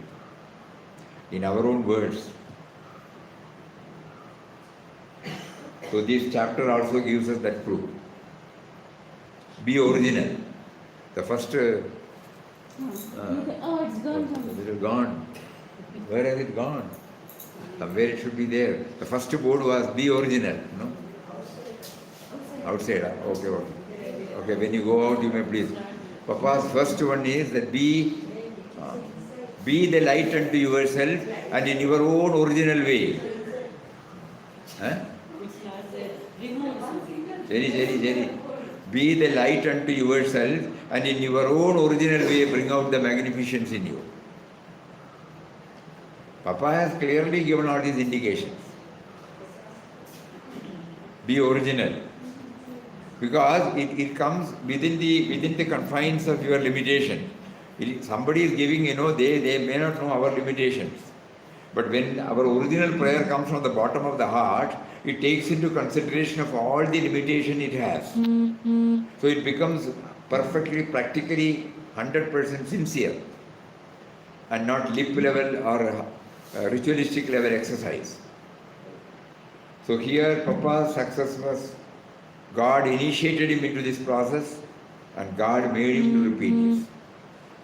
in our own words. So this chapter also gives us that proof. Be original. The first... it's gone. It is gone. Where has it gone? Somewhere it should be there. The first board was be original, Outside. Okay. Okay, when you go out, you may please. Papa's first one is that be the light unto yourself and in your own original way. Jenny. Be the light unto yourself and in your own original way bring out the magnificence in you. Papa has clearly given all these indications. Be original. Because it comes within the confines of your limitation. Somebody is giving, they may not know our limitations. But when our original prayer comes from the bottom of the heart, it takes into consideration of all the limitation it has. So it becomes perfectly, practically 100% sincere and not lip level or ritualistic level exercise. So here Papa's success was God initiated him into this process and God made him to repeat this.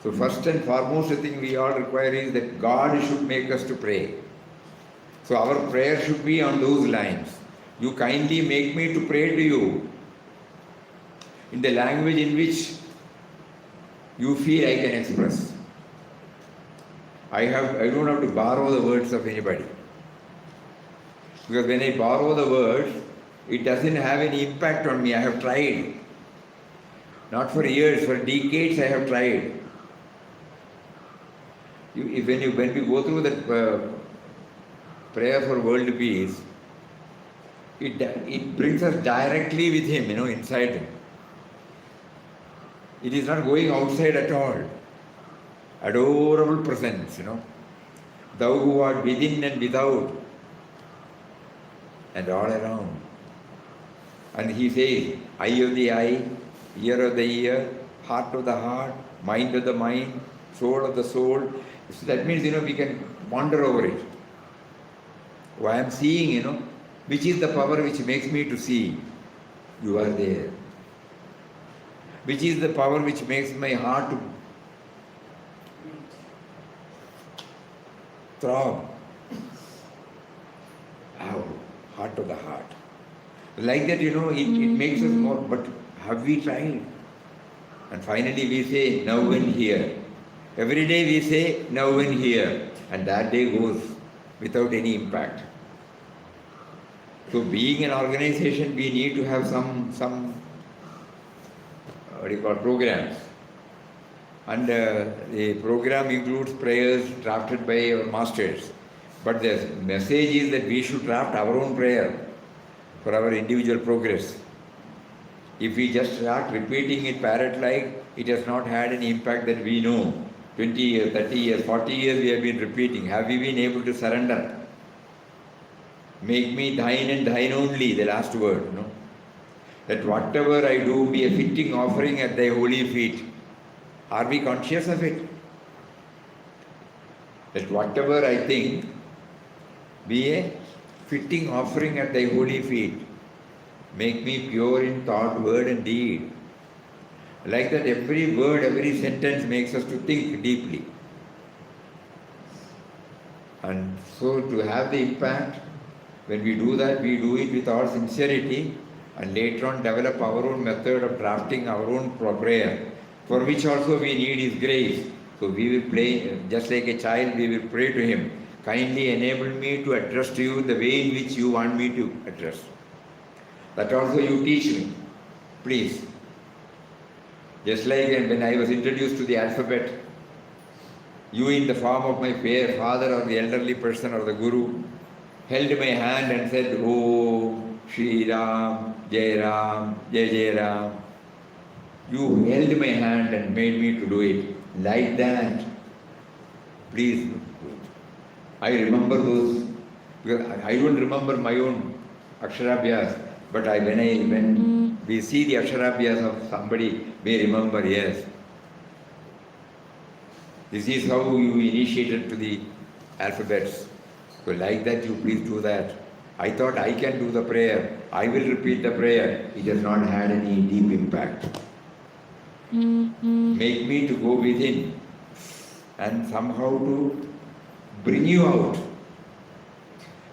So first and foremost thing we all require is that God should make us to pray. So our prayer should be on those lines. You kindly make me to pray to you in the language in which you feel I can express. I don't have to borrow the words of anybody. Because when I borrow the words, it doesn't have any impact on me. I have tried. Not for years, for decades I have tried. When we go through that prayer for world peace, it brings us directly with him, inside him. It is not going outside at all. Adorable presence, Thou who art within and without and all around. And he says, eye of the eye, ear of the ear, heart of the heart, mind of the mind, soul of the soul. So that means, we can ponder over it. Oh, I am seeing, which is the power which makes me to see? You are there. Which is the power which makes my heart to throb? How? Heart of the heart. Like that, it makes us more, but have we tried? And finally we say, now and here. Every day we say, now and here. And that day goes without any impact. So being an organization, we need to have some programs. And the program includes prayers drafted by our masters. But the message is that we should draft our own prayer for our individual progress. If we just start repeating it parrot-like, it has not had any impact that we know. 20 years, 30 years, 40 years we have been repeating. Have we been able to surrender? Make me thine and thine only, the last word, That whatever I do be a fitting offering at thy holy feet. Are we conscious of it? That whatever I think be a fitting offering at thy holy feet. Make me pure in thought, word and deed. Like that, every word, every sentence makes us to think deeply. And so to have the impact, when we do that, we do it with all sincerity and later on develop our own method of drafting our own prayer for which also we need His grace. So we will play, just like a child, we will pray to Him. Kindly enable me to address to you the way in which you want me to address. That also you teach me, please. Just like when I was introduced to the alphabet, you in the form of my father or the elderly person or the guru held my hand and said, "Oh, Shri Ram, Jai Ram, Jai Jai Ram." You held my hand and made me to do it. Like that, please do it. I remember those, because I don't remember my own Aksharabhyas, but when we see the Aksharabhyas of somebody, we remember, yes. This is how you initiated to the alphabets. So like that, you please do that. I thought I can do the prayer. I will repeat the prayer. It has not had any deep impact. Make me to go within and somehow to bring you out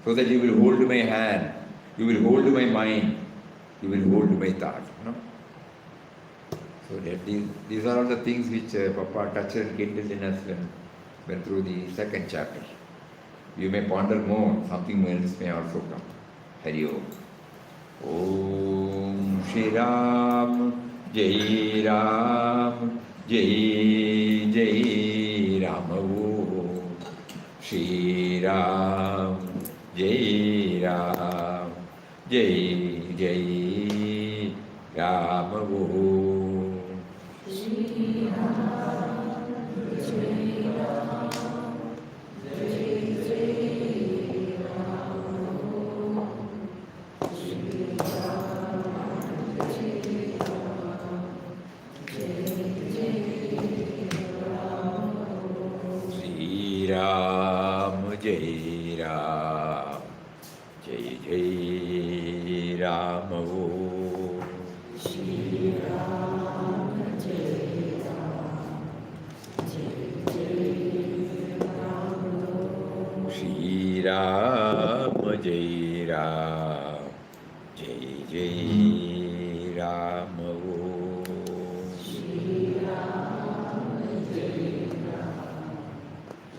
so that you will hold my hand, you will hold my mind, you will hold my thought. No? So that these are all the things which Papa touched and kindled in us when went through the second chapter. You may ponder more, something else may also come. Hari Om. Om Shri Ram, Jai Ram, Jai Jai Ram. Om Shri Ram, Jai Ram, Jai Jai Ram. Om Shri Ram, Jai Ram, Jai Jai Ram. Shri Ram, Jai Ram, Jai Jai Ram. Shri Ram, Jai Ram, Jai Jai Ram. Om Shri Ram, Jai Ram, Jai Jai Ram. Shri Ram, Jai Ram, Jai Jai Ram. Om Shri Ram, Jai Ram,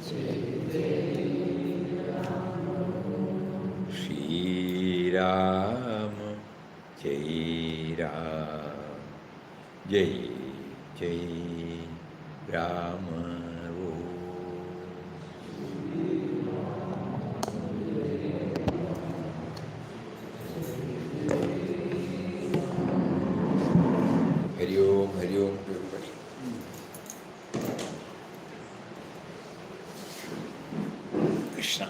Jai Jai Ram. Shri Ram, Jai Ram, Jai Jai Ram. Om Hari Om, Hari Om to everybody. Krishna.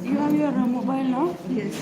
You have your mobile now? Yes.